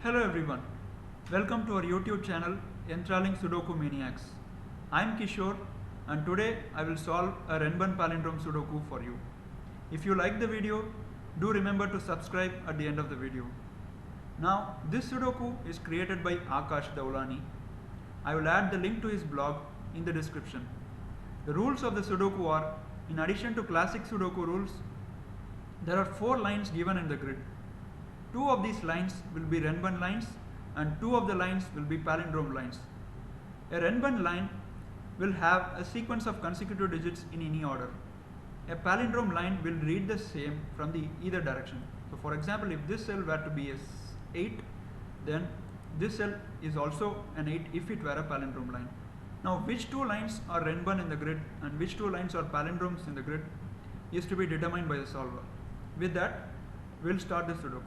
Hello everyone, welcome to our YouTube channel Enthralling Sudoku Maniacs. I am Kishore and today I will solve a Renban-Palindrome Sudoku for you. If you like the video, do remember to subscribe at the end of the video. Now this Sudoku is created by Akash Doulani. I will add the link to his blog in the description. The rules of the Sudoku are, in addition to classic Sudoku rules, there are 4 lines given in the grid. 2 of these lines will be Renban lines and 2 of the lines will be palindrome lines. A Renban line will have a sequence of consecutive digits in any order. A palindrome line will read the same from the either direction. So for example, if this cell were to be a 8, then this cell is also an 8 if it were a palindrome line. Now which 2 lines are Renban in the grid and which 2 lines are palindromes in the grid is to be determined by the solver. With that, we'll start the Sudoku.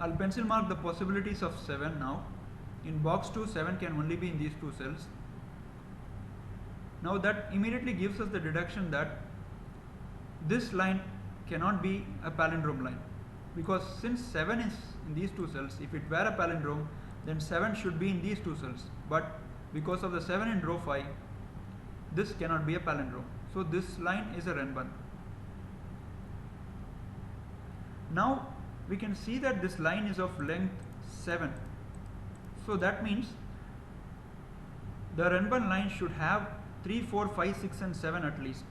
I'll pencil mark the possibilities of 7 now. In box 2, 7 can only be in these 2 cells. Now that immediately gives us the deduction that this line cannot be a palindrome line, because since 7 is in these 2 cells, if it were a palindrome, then 7 should be in these 2 cells. But because of the 7 in row 5, this cannot be a palindrome. So this line is a Renban. Now we can see that this line is of length 7. So that means the Renban line should have 3, 4, 5, 6 and 7 at least.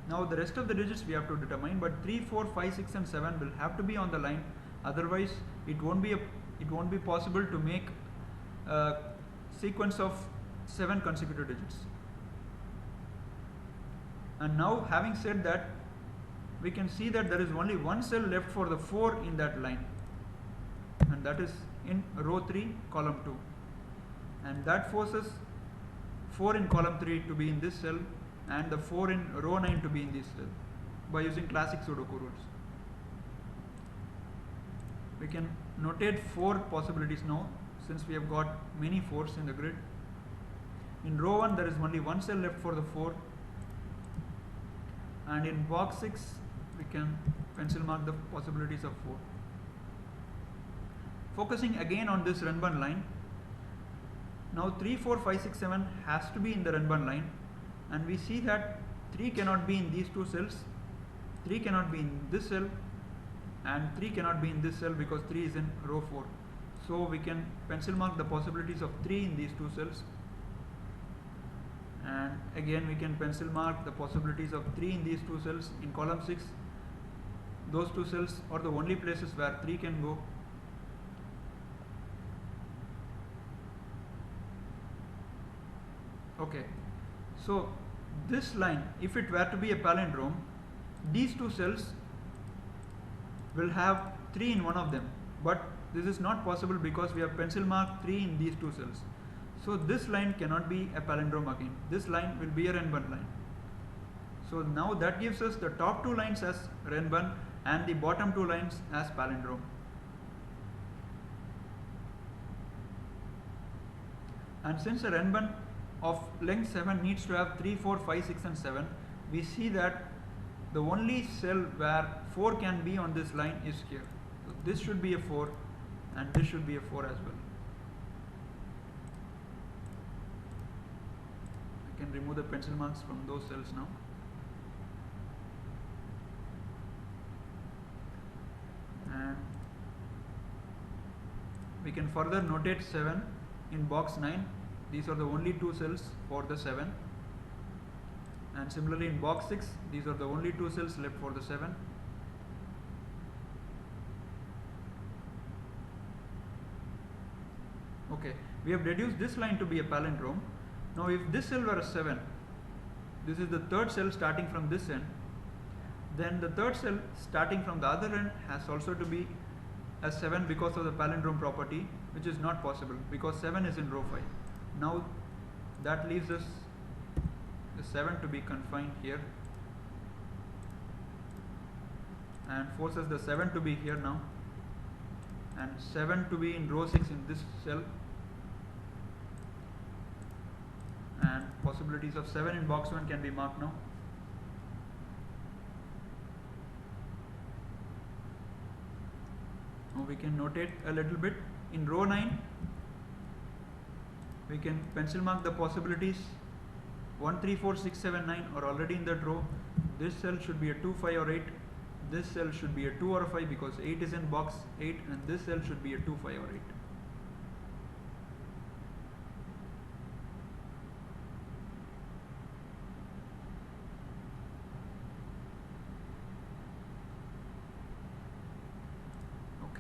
Now the rest of the digits we have to determine, but 3, 4, 5, 6 and 7 will have to be on the line, otherwise it won't be possible to make a sequence of 7 consecutive digits. And now, having said that, we can see that there is only one cell left for the 4 in that line, and that is in row 3, column 2, and that forces 4 in column 3 to be in this cell and the 4 in row 9 to be in this cell by using classic Sudoku rules. We can notate 4 possibilities now, since we have got many 4s in the grid. In row 1 there is only one cell left for the 4, and in box 6 we can pencil mark the possibilities of 4. Focusing again on this Renban line, now 3, 4, 5, 6, 7 has to be in the Renban line, and we see that 3 cannot be in these 2 cells, 3 cannot be in this cell, and 3 cannot be in this cell because 3 is in row 4. So we can pencil mark the possibilities of 3 in these 2 cells, and again we can pencil mark the possibilities of 3 in these 2 cells. In column 6, those 2 cells are the only places where 3 can go. Okay, so this line, if it were to be a palindrome, these 2 cells will have 3 in one of them, but this is not possible because we have pencil marked 3 in these 2 cells. So this line cannot be a palindrome again. This line will be a Renban line. So now that gives us the top 2 lines as Renban and the bottom 2 lines as palindrome. And since a Renban of length 7 needs to have 3, 4, 5, 6 and 7, we see that the only cell where 4 can be on this line is here. So this should be a 4 and this should be a 4 as well. I can remove the pencil marks from those cells now. And we can further notate 7 in box 9. These are the only 2 cells for the 7, and similarly in box 6 these are the only 2 cells left for the 7. Okay, we have deduced this line to be a palindrome. Now if this cell were a 7, this is the 3rd cell starting from this end, then the 3rd cell starting from the other end has also to be a 7 because of the palindrome property, which is not possible because 7 is in row 5. Now that leaves us the 7 to be confined here and forces the 7 to be here now, and 7 to be in row 6 in this cell, and possibilities of 7 in box 1 can be marked now. we can notate a little bit. In row 9, we can pencil mark the possibilities. 1, 3, 4, 6, 7, 9 are already in that row. This cell should be a 2, 5 or 8. This cell should be a 2 or a 5 because 8 is in box 8, and this cell should be a 2, 5 or 8.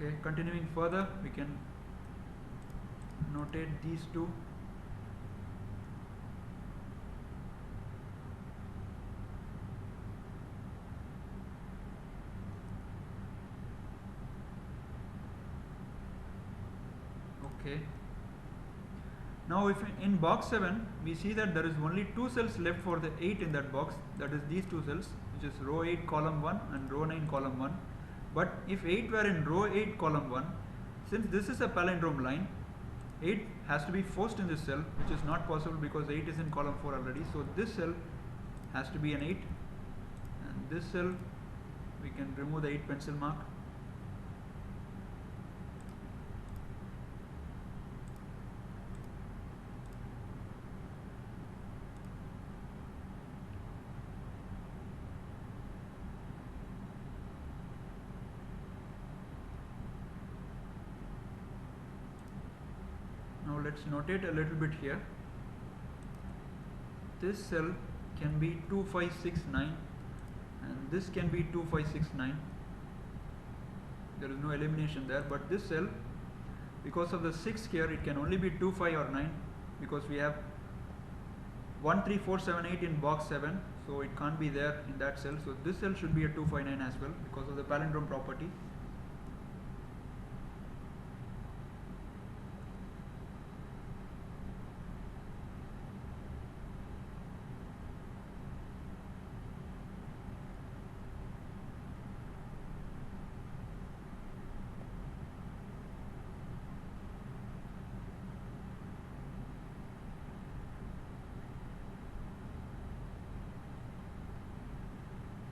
Okay, continuing further, we can notate these two. Okay. Now if in box 7 we see that there is only 2 cells left for the 8 in that box, that is these 2 cells, which is row 8 column 1 and row 9 column 1. But if 8 were in row 8 column 1, since this is a palindrome line, 8 has to be forced in this cell, which is not possible because 8 is in column 4 already. So this cell has to be an 8, and this cell we can remove the 8 pencil mark. Now let's notate a little bit here. This cell can be 2, 5, 6, 9, and this can be 2, 5, 6, 9. There is no elimination there, but this cell, because of the 6 here, it can only be 2, 5 or 9 because we have 1, 3, 4, 7, 8 in box 7, so it can't be there in that cell. So this cell should be a 2, 5, 9 as well because of the palindrome property.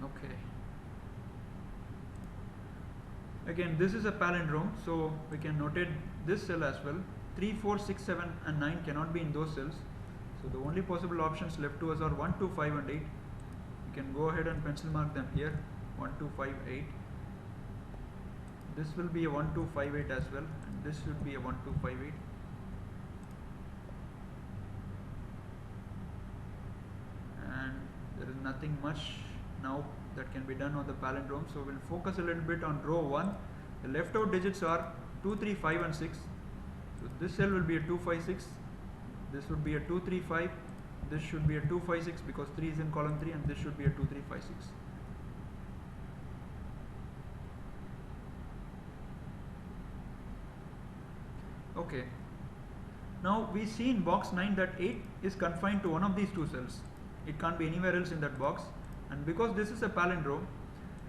Okay. Again, this is a palindrome, so we can notate this cell as well. 3, 4, 6, 7 and 9 cannot be in those cells. So the only possible options left to us are 1, 2, 5 and 8. We can go ahead and pencil mark them here. 1, 2, 5, 8. This will be a 1, 2, 5, 8 as well, and this should be a 1, 2, 5, 8. And there is nothing much now that can be done on the palindrome, so we'll focus a little bit on row 1. The left out digits are 2, 3, 5 and 6. So this cell will be a 2, 5, 6. This would be a 2, 3, 5. This should be a 2, 5, 6 because 3 is in column 3, and this should be a 2, 3, 5, 6. Okay. Now we see in box 9 that 8 is confined to one of these 2 cells. It can't be anywhere else in that box. And because this is a palindrome,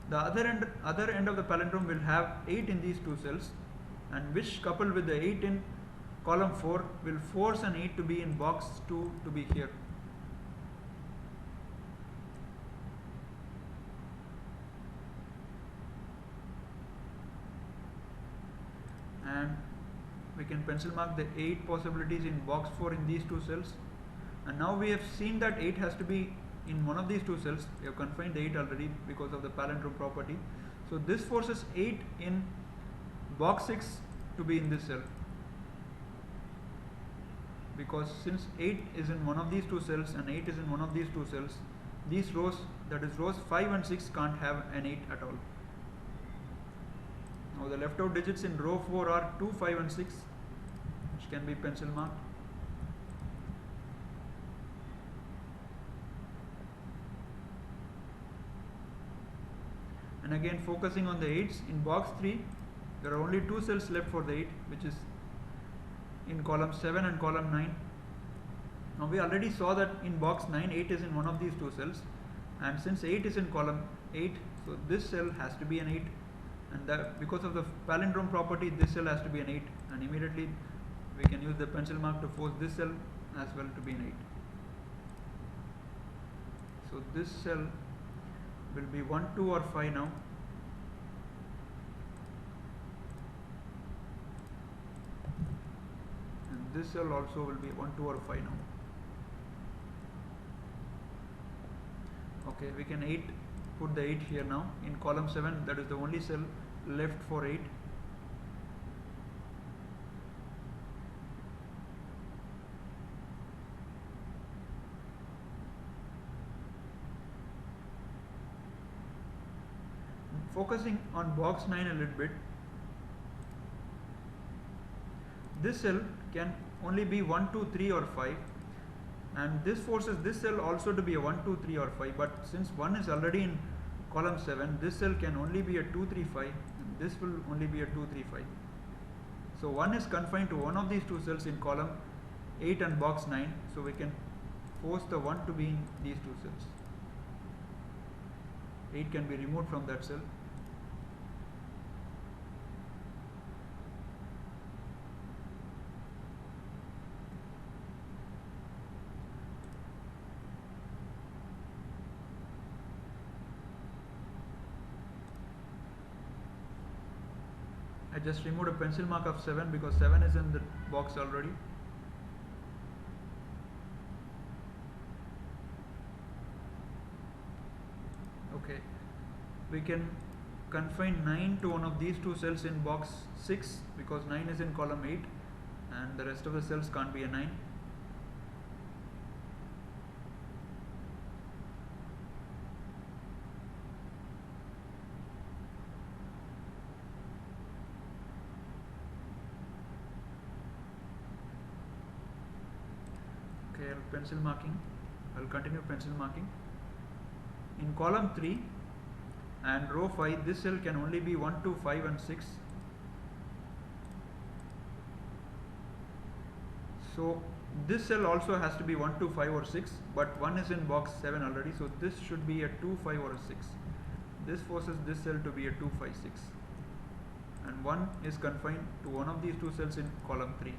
the other end of the palindrome will have 8 in these 2 cells, and which coupled with the 8 in column 4 will force an 8 to be in box 2 to be here. And we can pencil mark the 8 possibilities in box 4 in these 2 cells. And now we have seen that 8 has to be in one of these 2 cells. We have confined the 8 already because of the palindrome property. So this forces 8 in box 6 to be in this cell, because since 8 is in one of these 2 cells and 8 is in one of these 2 cells, these rows, that is rows 5 and 6, can't have an 8 at all. Now the left out digits in row 4 are 2, 5 and 6, which can be pencil marked. And again, focusing on the 8s, in box 3 there are only 2 cells left for the 8, which is in column 7 and column 9. Now we already saw that in box 9 8 is in one of these 2 cells, and since 8 is in column 8, so this cell has to be an 8, and that because of the palindrome property, this cell has to be an 8, and immediately we can use the pencil mark to force this cell as well to be an 8. So this cell will be 1, 2 or 5 now. this cell also will be 1, 2 or 5 now. Okay, we can put the 8 here now. In column 7, that is the only cell left for 8. Focusing on box 9 a little bit, this cell can only be 1, 2, 3 or 5, and this forces this cell also to be a 1, 2, 3 or 5, but since 1 is already in column 7, this cell can only be a 2, 3, 5, and this will only be a 2, 3, 5. So 1 is confined to one of these two cells in column 8 and box 9, so we can force the 1 to be in these two cells. 8 can be removed from that cell. I just removed a pencil mark of 7 because 7 is in the box already. Okay, we can confine 9 to one of these two cells in box 6 because 9 is in column 8 and the rest of the cells can't be a 9. Okay, I'll continue pencil marking. In column 3 and row 5, this cell can only be 1, 2, 5 and 6. So this cell also has to be 1, 2, 5 or 6, but 1 is in box 7 already, so this should be a 2, 5 or a 6. This forces this cell to be a 2, 5, 6. And 1 is confined to one of these two cells in column 3.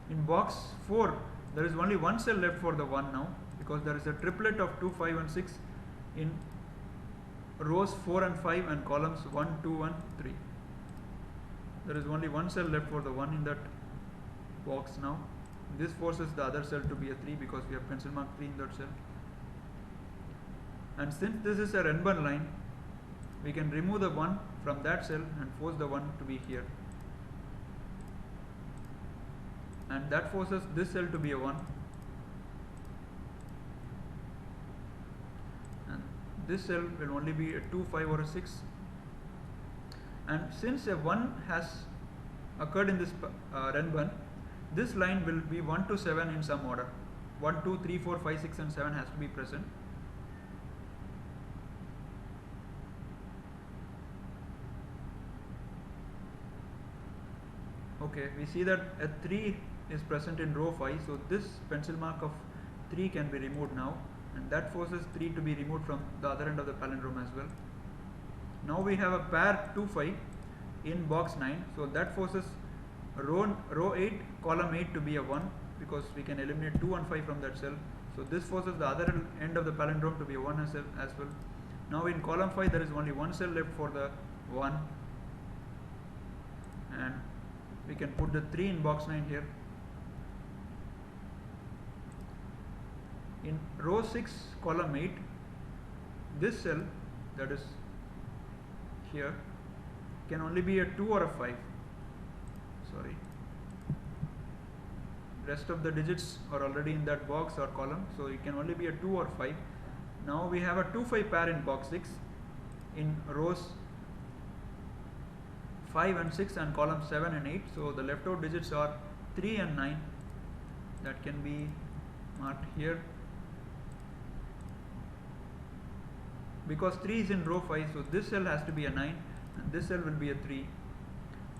In box 4, there is only one cell left for the 1 now, because there is a triplet of 2, 5 and 6 in rows 4 and 5 and columns 1, 2 and 3. There is only one cell left for the 1 in that box now. This forces the other cell to be a 3 because we have pencil mark 3 in that cell. And since this is a Renban line, we can remove the 1 from that cell and force the 1 to be here. And that forces this cell to be a 1. And this cell will only be a 2, 5 or a 6. And since a 1 has occurred in this Renban, this line will be 1 to 7 in some order. 1, 2, 3, 4, 5, 6 and 7 has to be present. Okay, we see that a 3 is present in row 5, so this pencil mark of 3 can be removed now, and that forces 3 to be removed from the other end of the palindrome as well. Now we have a pair 2, 5 in box 9, so that forces row 8, column 8 to be a 1 because we can eliminate 2 and 5 from that cell. So this forces the other end of the palindrome to be a 1 as well. Now in column 5 there is only one cell left for the 1, and we can put the 3 in box 9 here. In row 6, column 8, this cell, that is here, can only be a 2 or a 5. Sorry. Rest of the digits are already in that box or column, so it can only be a 2 or 5. Now we have a 2, 5 pair in box 6 in rows 5 and 6 and columns 7 and 8. So the left out digits are 3 and 9. That can be marked here. Because 3 is in row 5, so this cell has to be a 9 and this cell will be a 3.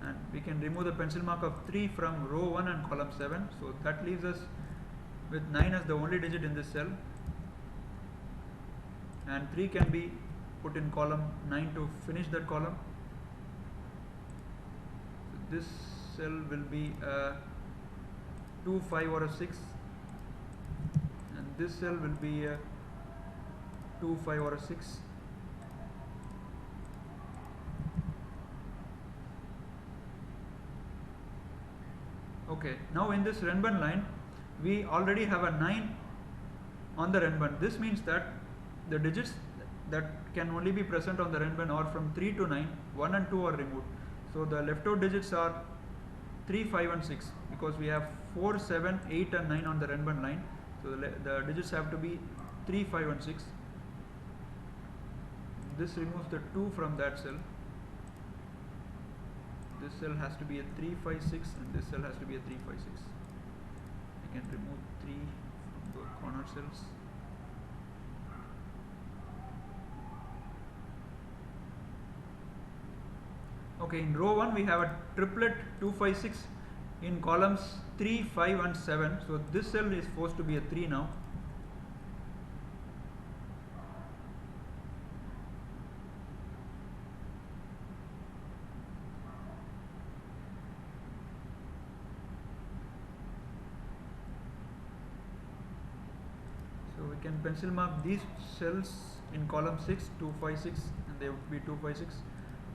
And we can remove the pencil mark of 3 from row 1 and column 7. So that leaves us with 9 as the only digit in this cell. And 3 can be put in column 9 to finish that column. So this cell will be a 2, 5 or a 6. And this cell will be a 2, 5 or a 6. Okay, now in this Renban line, we already have a 9 on the Renban. This means that the digits that can only be present on the Renban are from 3 to 9, 1 and 2 are removed. So the left out digits are 3, 5 and 6 because we have 4, 7, 8 and 9 on the Renban line. So the digits have to be 3, 5 and 6. This removes the 2 from that cell. This cell has to be a 3, 5, 6 and this cell has to be a 3, 5, 6. I can remove 3 from the corner cells. Okay, in row 1 we have a triplet 2, 5, 6 in columns 3, 5 and 7. So this cell is forced to be a 3 now. So we can pencil mark these cells in column 6, 2, 5, 6 and they would be 2, 5, 6.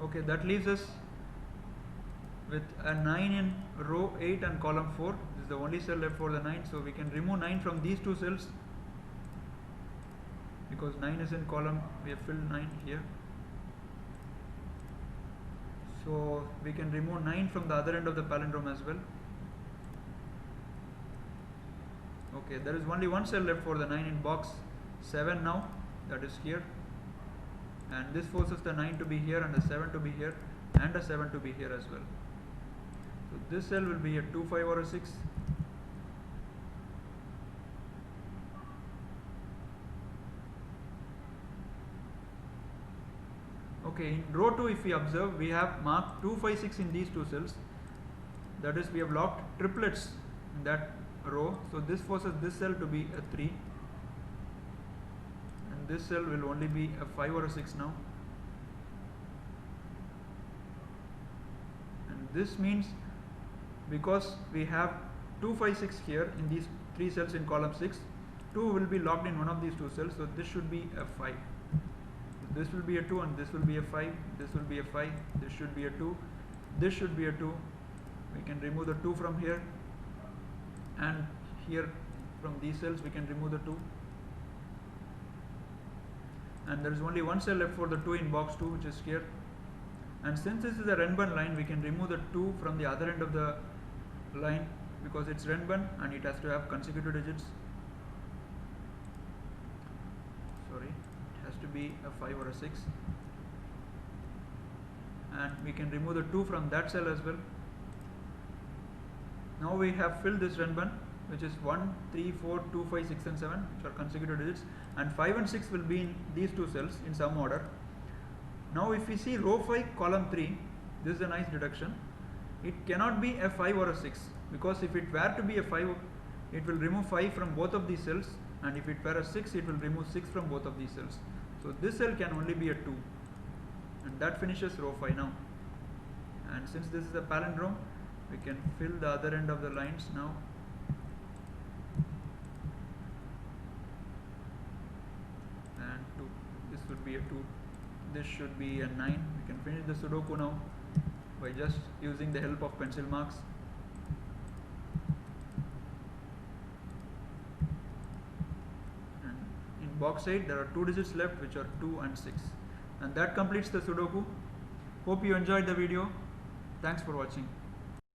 Okay, that leaves us with a 9 in row 8 and column 4. This is the only cell left for the 9. So we can remove 9 from these two cells because 9 is in column, we have filled 9 here. So we can remove 9 from the other end of the palindrome as well. Okay, there is only one cell left for the 9 in box 7 now, that is here. And this forces the 9 to be here and the 7 to be here and a 7 to be here as well. So this cell will be a 2, 5 or a 6. Okay, in row 2 if we observe, we have marked 2, 5, 6 in these two cells. That is, we have locked triplets in that row. So this forces this cell to be a 3. This cell will only be a 5 or a 6 now, and this means because we have 2, 5, 6 here in these 3 cells in column 6, 2 will be locked in one of these 2 cells, so this should be a 5. This will be a 2 and this will be a 5, this will be a 5, this should be a 2, this should be a 2. We can remove the 2 from here, and here from these cells we can remove the 2. And there is only one cell left for the 2 in box 2, which is here. And since this is a Renban line, we can remove the 2 from the other end of the line because it's Renban and it has to have consecutive digits. Sorry, it has to be a 5 or a 6. And we can remove the 2 from that cell as well. Now we have filled this Renban, which is 1, 3, 4, 2, 5, 6 and 7, which are consecutive digits, and 5 and 6 will be in these two cells in some order. Now if we see row 5 column 3, this is a nice deduction. It cannot be a 5 or a 6 because if it were to be a 5, it will remove 5 from both of these cells, and if it were a 6, it will remove 6 from both of these cells. So this cell can only be a 2, and that finishes row 5 now. And since this is a palindrome, we can fill the other end of the lines now. And 2, this would be a 2, this should be a 9. We can finish the Sudoku now by just using the help of pencil marks. And in box 8 there are 2 digits left, which are 2 and 6, and that completes the Sudoku. Hope you enjoyed the video. Thanks for watching.